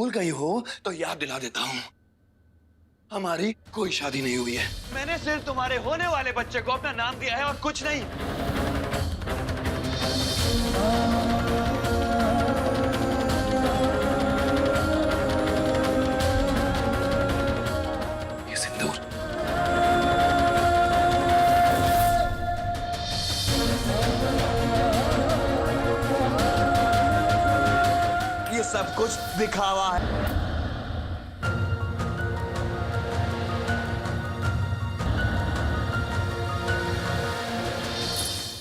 भूल गई हो तो याद दिला देता हूँ, हमारी कोई शादी नहीं हुई है। मैंने सिर्फ तुम्हारे होने वाले बच्चे को अपना नाम दिया है और कुछ नहीं। ये सिंदूर ये सब कुछ दिखावा है।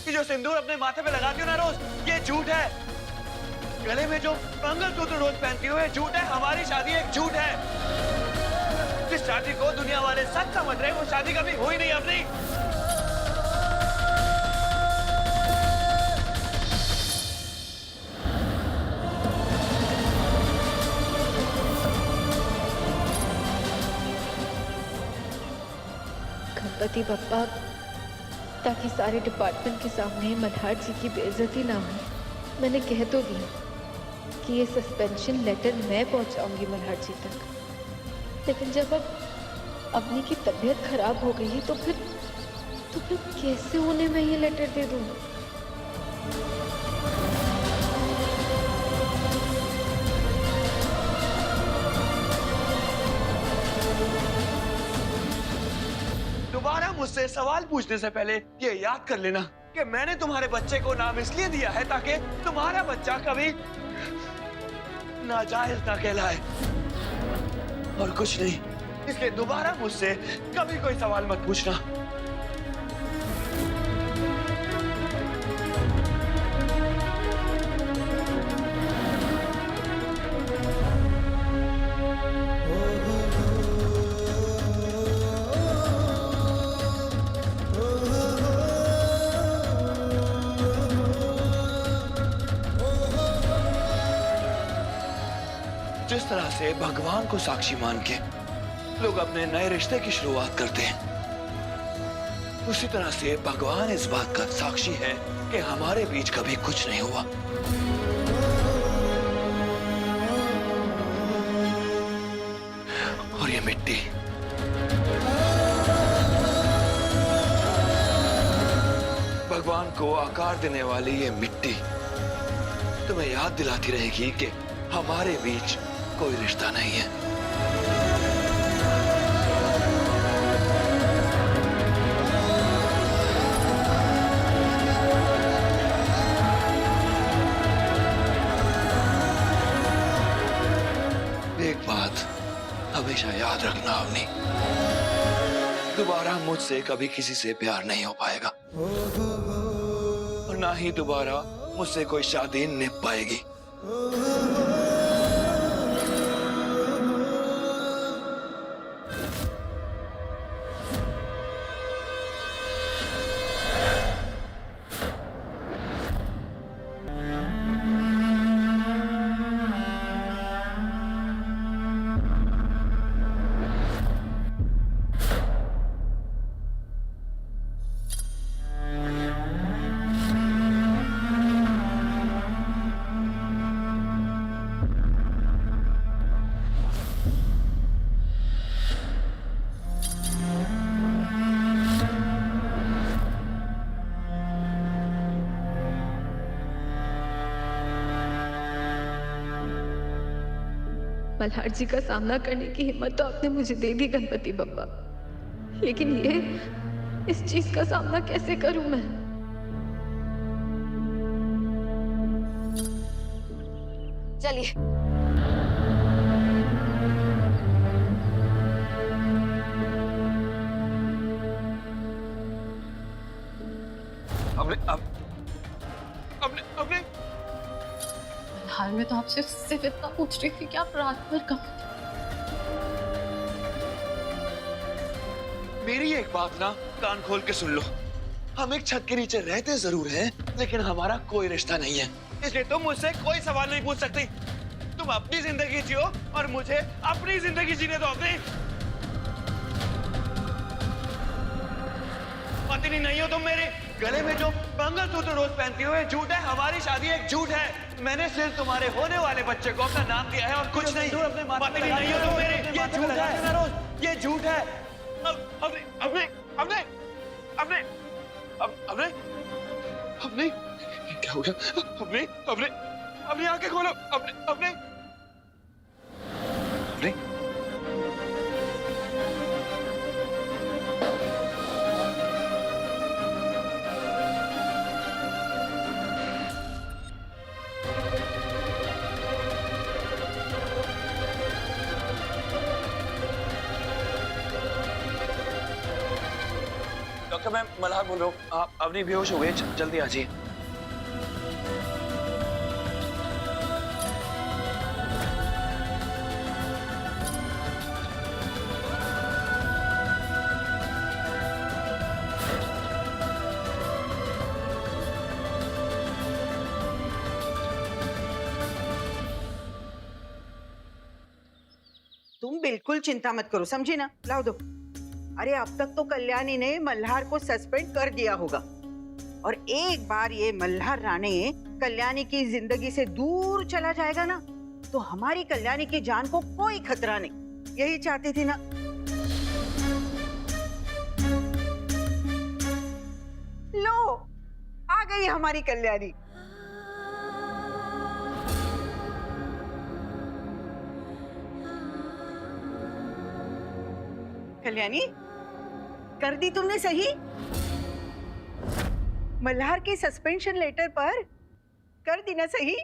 जो सिंदूर अपने माथे पे लगाती हो ना रोज, ये झूठ है। गले में जो मंगलसूत्र रोज पहनती हो, ये झूठ है। हमारी शादी एक झूठ है। जिस शादी को दुनिया वाले सच समझ रहे, वो शादी कभी हुई नहीं अपनी। गणपति बप्पा, ताकि सारे डिपार्टमेंट के सामने मल्हार जी की बेइज्जती ना हो, मैंने कह तो दिया कि ये सस्पेंशन लेटर मैं पहुंचाऊंगी मल्हार जी तक। लेकिन जब अब अवनी की तबीयत खराब हो गई तो फिर कैसे उन्हें मैं ये लेटर दे दूं? दोबारा मुझसे सवाल पूछने से पहले ये याद कर लेना कि मैंने तुम्हारे बच्चे को नाम इसलिए दिया है ताकि तुम्हारा बच्चा कभी नाजायज ना कहलाए, और कुछ नहीं। इसलिए दोबारा मुझसे कभी कोई सवाल मत पूछना। जिस तरह से भगवान को साक्षी मान के लोग अपने नए रिश्ते की शुरुआत करते हैं, उसी तरह से भगवान इस बात का साक्षी है कि हमारे बीच कभी कुछ नहीं हुआ। और ये मिट्टी, भगवान को आकार देने वाली ये मिट्टी तुम्हें याद दिलाती रहेगी कि हमारे बीच कोई रिश्ता नहीं है। एक बात हमेशा याद रखना अवनी, दोबारा मुझसे कभी किसी से प्यार नहीं हो पाएगा, और ना ही दोबारा मुझसे कोई शादी निभ पाएगी। मल्हार जी का सामना करने की हिम्मत तो आपने मुझे दे दी गणपति बप्पा, लेकिन ये इस चीज का सामना कैसे करूं मैं? चलिए। अपने हाल में तो आपसे सिर्फ इतना पूछ रही थी कि आप रात भर कहाँ थे। मेरी एक बात ना कान खोल के सुन लो, हम एक छत के नीचे रहते जरूर हैं, लेकिन हमारा कोई रिश्ता नहीं है। इसलिए तुम मुझसे कोई सवाल नहीं पूछ सकती। तुम अपनी जिंदगी जियो और मुझे अपनी जिंदगी जीने दो। अपनी पत्नी नहीं हो तुम मेरे। गले में जो मंगलसूत्र रोज पहनती हो ये झूठ है। हमारी शादी एक झूठ है। मैंने सिर्फ तुम्हारे होने वाले बच्चे को अपना नाम दिया है और कुछ नहीं। अपने माथे पे नहीं हो तुम मेरे, ये झूठ है, ये झूठ है। अब क्या हो गया? अपनी आंखें खोलो। अपने डॉक्टर, मैं मल्हार बोल रहा हूँ। आप अवनी बेहोश हो गए, जल्दी आ जाइए। तुम बिल्कुल चिंता मत करो, समझी ना? लाओ दो। अरे अब तक तो कल्याणी ने मल्हार को सस्पेंड कर दिया होगा, और एक बार ये मल्हार राणे कल्याणी की जिंदगी से दूर चला जाएगा ना, तो हमारी कल्याणी की जान को कोई खतरा नहीं। यही चाहती थी ना? लो, आ गई हमारी कल्याणी। कल्याणी, कर दी तुमने सही? मल्हार के सस्पेंशन लेटर पर कर दी ना सही?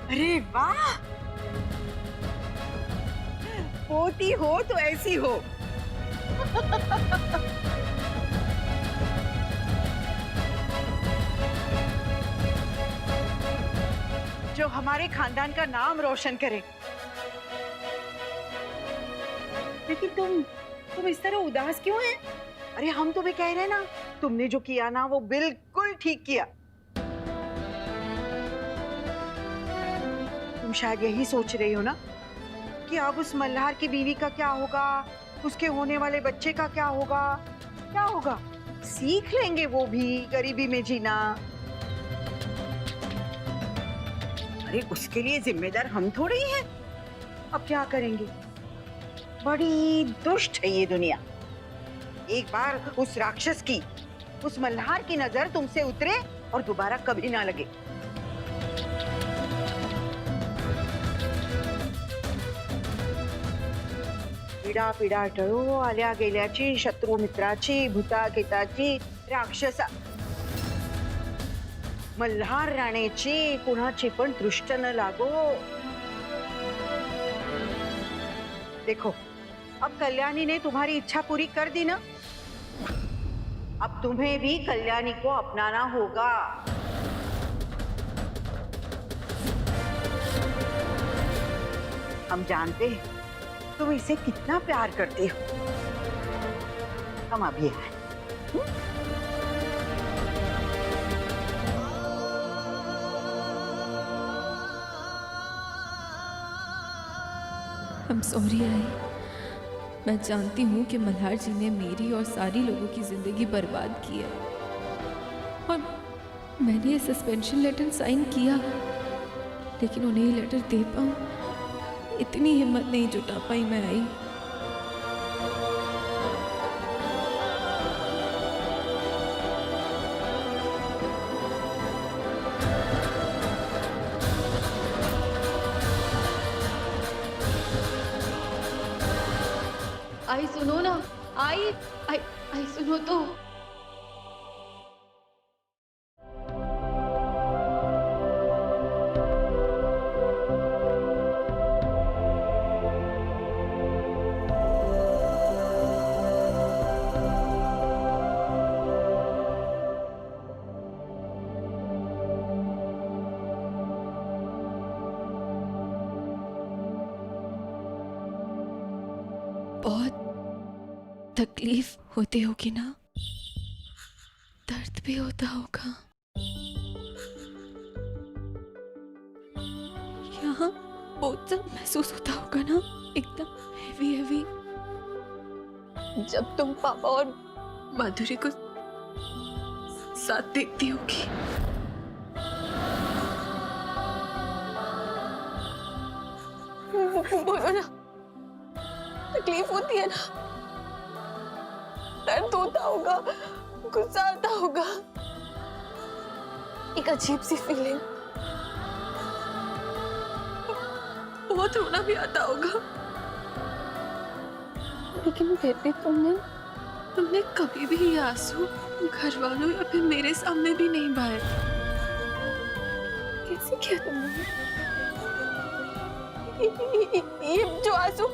अरे वाह, पोती हो तो ऐसी हो। जो हमारे खानदान का नाम रोशन करे। लेकिन तुम इस तरह उदास क्यों हैं? अरे हम तुम्हें कह रहे हैं ना, तुमने जो किया ना वो बिल्कुल ठीक किया। तुम शायद यही सोच रही हो ना कि अब उस मल्हार की बीवी का क्या होगा, उसके होने वाले बच्चे का क्या होगा? क्या होगा? सीख लेंगे वो भी गरीबी में जीना। अरे उसके लिए जिम्मेदार हम थोड़ी हैं। अब क्या करेंगे? बड़ी दुष्ट है ये दुनिया। एक बार उस राक्षस की, उस मल्हार की नजर तुमसे उतरे और दोबारा कभी ना लगे। पिढा पिढा टळो आल्या गेल्याची, शत्रू मित्राची, भूता केताची, राक्षसा मल्हार राणेची कुणाची पण दृष्ट न लागो। देखो, अब कल्याणी ने तुम्हारी इच्छा पूरी कर दी ना, अब तुम्हें भी कल्याणी को अपनाना होगा। हम जानते हैं तुम इसे कितना प्यार करते हो। हम अभी आए। I'm sorry आई। मैं जानती हूँ कि मल्हार जी ने मेरी और सारी लोगों की जिंदगी बर्बाद की है, और मैंने ये सस्पेंशन लेटर साइन किया, लेकिन उन्हें ये लेटर दे पाऊँ इतनी हिम्मत नहीं जुटा पाई मैं आई। आई सुनो ना, आई सुनो तो। बहुत तकलीफ होती होगी ना, दर्द भी होता होगा। यहाँ बहुत सब महसूस होता होगा ना, एकदम हेवी हेवी, जब तुम पापा और माधुरी को साथ देखती होगी। बोलो ना, तकलीफ होती है ना, दर्द होता होगा, गुस्सा आता होगा, एक अजीब सी फीलिंग, बहुत रोना भी आता होगा। लेकिन फिर भी तुमने कभी भी ये आंसू घर वालों या फिर मेरे सामने भी नहीं बहाए। कैसे किया तुमने? ये जो आंसू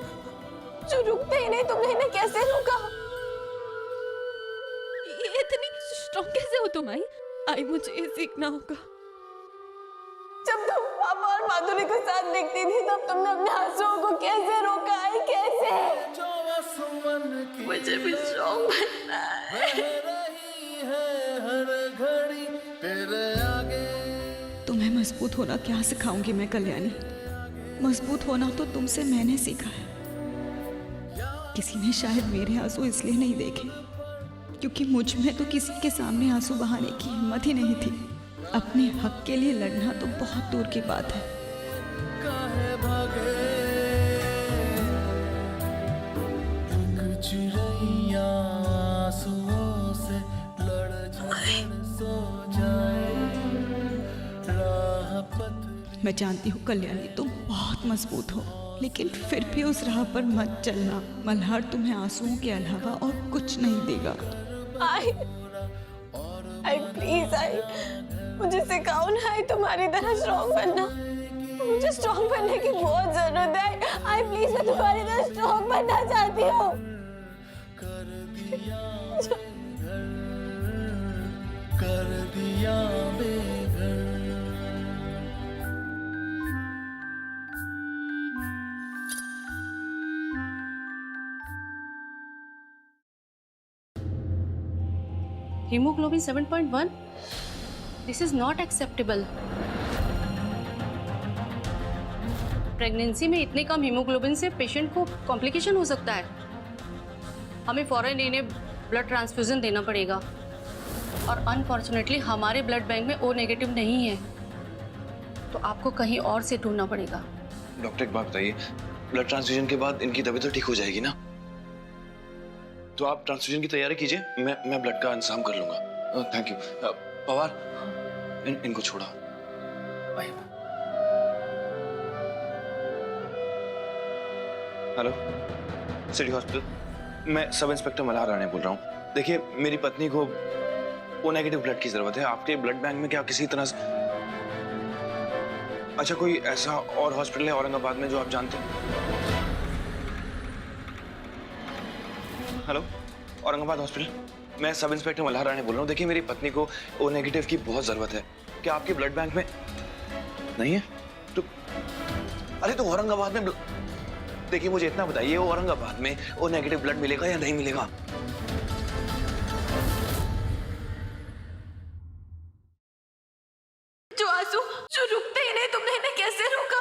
जो रुकते ही नहीं, तुमने इन्हें कैसे रोका? ये इतनी स्ट्रॉन्ग कैसे हो तुम? आई मुझे ये सीखना होगा। जब तुम पापा और माधुरी को साथ देखती थी, तब तुमने अपने आंसुओं को कैसे रोका? आई कैसे? मुझे भी स्ट्रॉन्ग बनना है। तुम्हें मजबूत होना क्या सिखाऊंगी मैं कल्याणी? मजबूत होना तो तुमसे मैंने सीखा है। किसी ने शायद मेरे आंसू इसलिए नहीं देखे क्योंकि मुझ में तो किसी के सामने आंसू बहाने की हिम्मत ही नहीं थी। अपने हक के लिए लड़ना तो बहुत दूर की बात है। मैं जानती हूँ कल्याणी, तुम बहुत मजबूत हो, लेकिन फिर भी उस राह पर मत चलना। मल्हार तुम्हें आंसुओं के अलावा और कुछ नहीं देगा। आई प्लीज, मुझे सिखाओ ना, आई तुम्हारी तरह स्ट्रॉन्ग बनना। मुझे स्ट्रॉन्ग बनने की बहुत जरूरत है। आई प्लीज, मैं तुम्हारी तरह स्ट्रॉन्ग बनना चाहती हूँ। कर दिया बेघर। Haemoglobin 7.1, this is not acceptable. Pregnancy में इतने कम हीमोग्लोबिन से पेशेंट को कॉम्प्लिकेशन हो सकता है। हमें फौरन इन्हें ब्लड ट्रांसफ्यूजन देना पड़ेगा और अनफॉर्चुनेटली हमारे ब्लड बैंक में ओ नेगेटिव नहीं है, तो आपको कहीं और से ढूंढना पड़ेगा। डॉक्टर एक बात बताइए, ब्लड ट्रांसफ्यूजन के बाद इनकी तबीयत तो ठीक हो जाएगी ना? तो आप ट्रांसफ्यूजन की तैयारी कीजिए, मैं ब्लड का इंतजाम कर लूंगा। Thank you. पवार, इनको छोड़ा। हेलो, सिटी हॉस्पिटल, मैं सब इंस्पेक्टर मल्हार राणे बोल रहा हूँ। देखिए, मेरी पत्नी को ओ नेगेटिव ब्लड की जरूरत है। आपके ब्लड बैंक में क्या किसी तरह से, अच्छा कोई ऐसा और हॉस्पिटल है औरंगाबाद में जो आप जानते हैं? हेलो, औरंगाबाद हॉस्पिटल, मैं सब इंस्पेक्टर मल्हार राणे बोल रहा हूँ। देखिए, मेरी पत्नी को ओ नेगेटिव की बहुत जरूरत है। क्या आपके ब्लड बैंक में नहीं है? तो अरे तो औरंगाबाद में देखिए, मुझे इतना बताइए, औरंगाबाद में ओ नेगेटिव ब्लड मिलेगा या नहीं मिलेगा? जो आंसू जो रुकते ही नहीं, तुमने इन्हें कैसे रोका?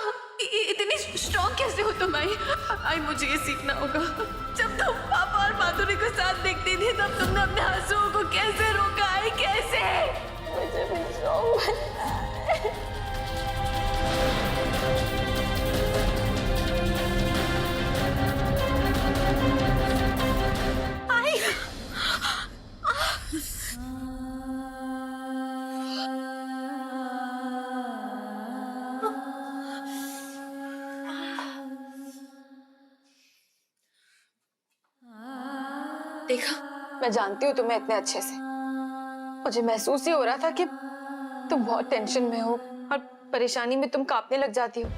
इतनी स्ट्रॉन्ग कैसे हो तुम? आई मुझे ये सीखना होगा। जब तुम पापा और माधुरी को साथ देखती थी, तब तुमने अपने आंसुओं को कैसे रोका? आई कैसे? मुझे भी स्ट्रॉन्ग बनना है। आई देखा, मैं जानती हूँ तुम्हें इतने अच्छे से। मुझे महसूस ही हो रहा था कि तुम बहुत टेंशन में हो और परेशानी में तुम कांपने लग जाती हो।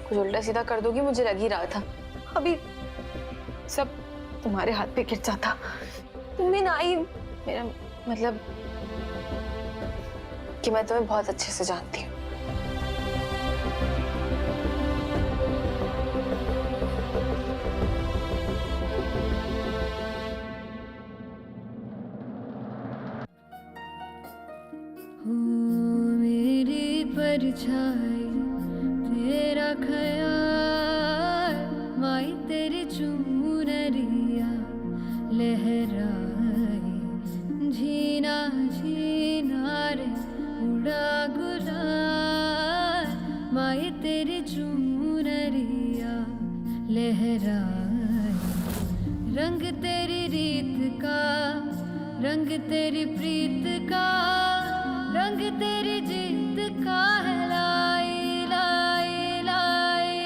कुछ उल्टा सीधा कर दोगी, मुझे लग ही रहा था। अभी सब तुम्हारे हाथ पे गिर जाता। तुम्हें ना आई, मेरा मतलब कि मैं तुम्हें बहुत अच्छे से जानती हूँ। परछाई तेरा ख्याल माई तेरी चुनरिया लहराए झीना झीना रे उड़ा गुलाल माई तेरी चुनरिया लहराए रंग तेरी रीत का रंग तेरी प्रीत का रंग तेरी जीत का है लाई लाई लाई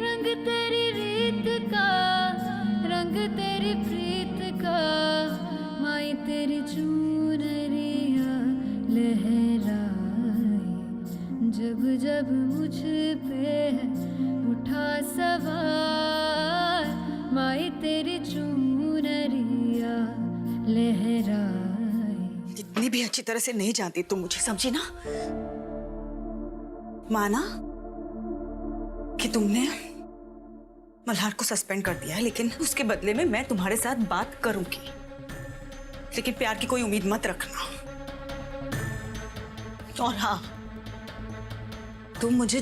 रंग तेरी रीत का रंग तेरी प्रीत का माई तेरी चुनरिया लहराए जब जब मुझ पे है उठा सवार माई तेरी चुनरिया लहराए। इतनी भी अच्छी तरह से नहीं जानती तुम मुझे, समझी ना? माना कि तुमने मल्हार को सस्पेंड कर दिया है, लेकिन उसके बदले में मैं तुम्हारे साथ बात करूंगी, लेकिन प्यार की कोई उम्मीद मत रखना। और हाँ, तुम मुझे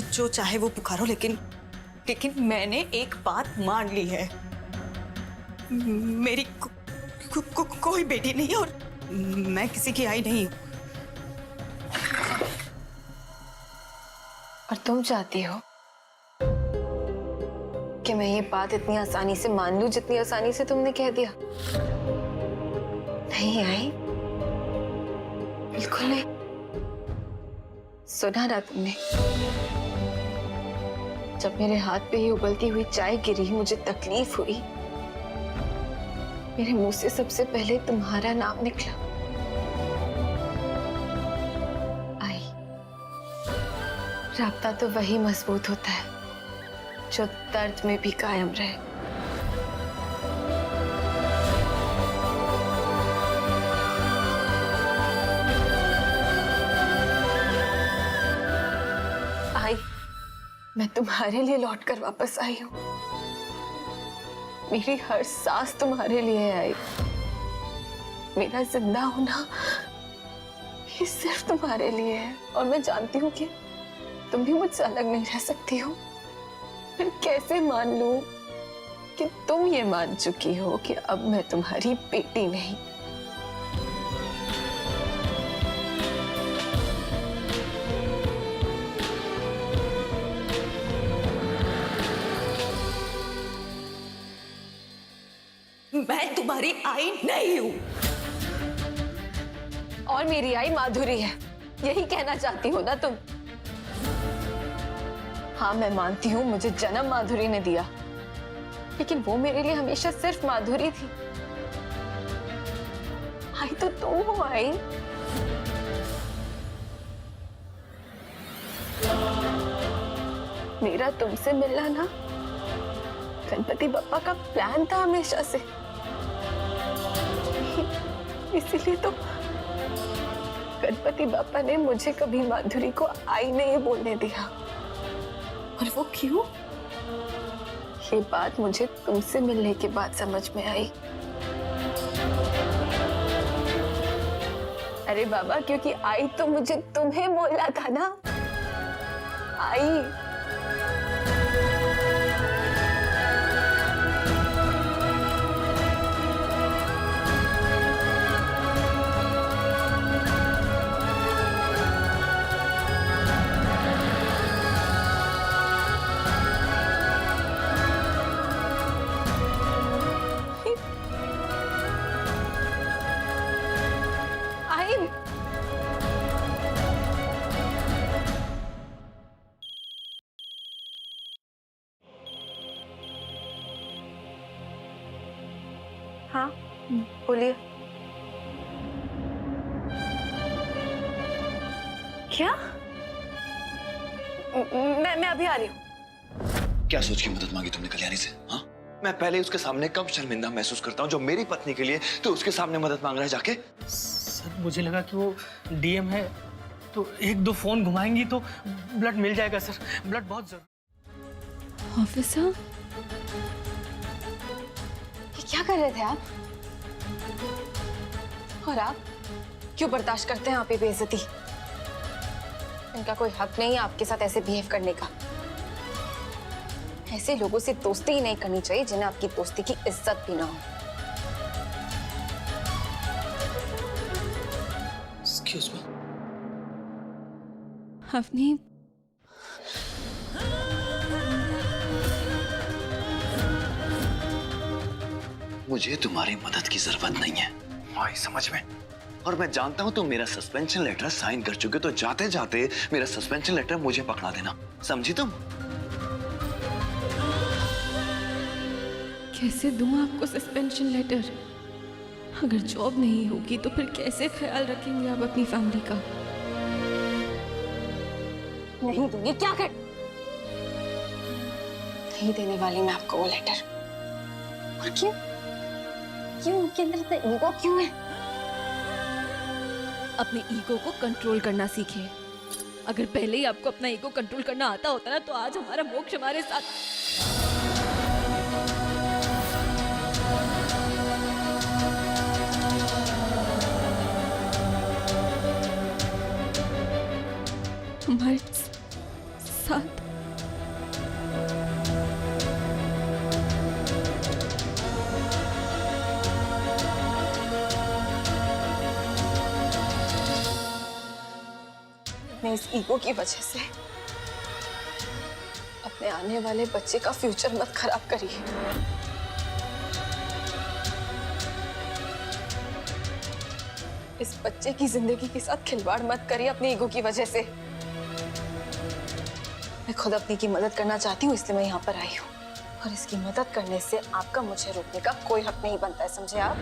जो चाहे वो पुकारो, लेकिन मैंने एक बात मान ली है, मेरी कोई बेटी नहीं है और मैं किसी की आई नहीं हूं। और तुम चाहती हो कि मैं ये बात इतनी आसानी से मान लूं जितनी आसानी से तुमने कह दिया? नहीं आई, बिल्कुल नहीं। सुना ना तुमने, जब मेरे हाथ पे ही उबलती हुई चाय गिरी, मुझे तकलीफ हुई, मेरे मुंह से सबसे पहले तुम्हारा नाम निकला, आई। राब्ता तो वही मजबूत होता है जो दर्द में भी कायम रहे। आई, मैं तुम्हारे लिए लौट कर वापस आई हूं। मेरी हर सांस तुम्हारे लिए आई। मेरा जिंदा होना ये सिर्फ तुम्हारे लिए है, और मैं जानती हूँ कि तुम भी मुझसे अलग नहीं रह सकती हो। फिर कैसे मान लूं कि तुम ये मान चुकी हो कि अब मैं तुम्हारी बेटी नहीं। मैं तुम्हारी आई नहीं हूं। और मेरी आई माधुरी है, यही कहना चाहती हो ना तुम? हाँ, मैं मानती हूँ मुझे जन्म माधुरी ने दिया, लेकिन वो मेरे लिए हमेशा सिर्फ माधुरी थी। आई तो तुम हो। आई, मेरा तुमसे मिलना ना गणपति बप्पा का प्लान था हमेशा से। इसीलिए तो गणपति बापा ने मुझे कभी माधुरी को आई नहीं बोलने दिया। और वो क्यों? ये बात मुझे तुमसे मिलने के बाद समझ में आई। अरे बाबा, क्योंकि आई तो मुझे तुम्हें बोलना था ना। आई, हाँ बोलिए। क्या? मैं अभी आ रही हूँ। क्या सोच के मदद मांगी तुमने कल्याणी से? हाँ, मैं पहले उसके सामने कब शर्मिंदा महसूस करता हूँ जो मेरी पत्नी के लिए तो उसके सामने मदद मांग रहा है जाके। सर मुझे लगा कि वो डीएम है, तो एक दो फोन घुमाएंगी तो ब्लड मिल जाएगा सर, ब्लड बहुत जरूरी। ऑफिसर, ये क्या कर रहे थे आप? और आप क्यों बर्दाश्त करते हैं आप ये बेइज्जती? इनका कोई हक नहीं है आपके साथ ऐसे बिहेव करने का। ऐसे लोगों से दोस्ती ही नहीं करनी चाहिए जिन्हें आपकी दोस्ती की इज्जत भी ना हो। Excuse me. अवनी, मुझे तुम्हारी मदद की जरूरत नहीं है, आई समझ में। और मैं जानता हूं तुम मेरा सस्पेंशन लेटर साइन कर चुके, तो जाते जाते मेरा सस्पेंशन लेटर मुझे पकड़ा देना, समझी तुम? कैसे दूं आपको सस्पेंशन लेटर? अगर जॉब नहीं होगी तो फिर कैसे ख्याल रखेंगे आप अपनी फैमिली का? नहीं दूंगी, क्या कर? नहीं देने वाली मैं आपको वो लेटर। और क्यों? क्यों आपके अंदर इतना ईगो क्यों है? अपने ईगो को कंट्रोल करना सीखिए। अगर पहले ही आपको अपना ईगो कंट्रोल करना आता होता ना, तो आज हमारा मोक्ष हमारे साथ। हमारे साथ मैं इस ईगो की वजह से अपने आने वाले बच्चे का फ्यूचर मत खराब करिए। इस बच्चे की जिंदगी के साथ खिलवाड़ मत करिए अपनी ईगो की वजह से। मैं खुद अपनी की मदद करना चाहती हूँ, इसलिए मैं यहाँ पर आई हूँ। और इसकी मदद करने से आपका मुझे रोकने का कोई हक नहीं बनता है, समझे आप?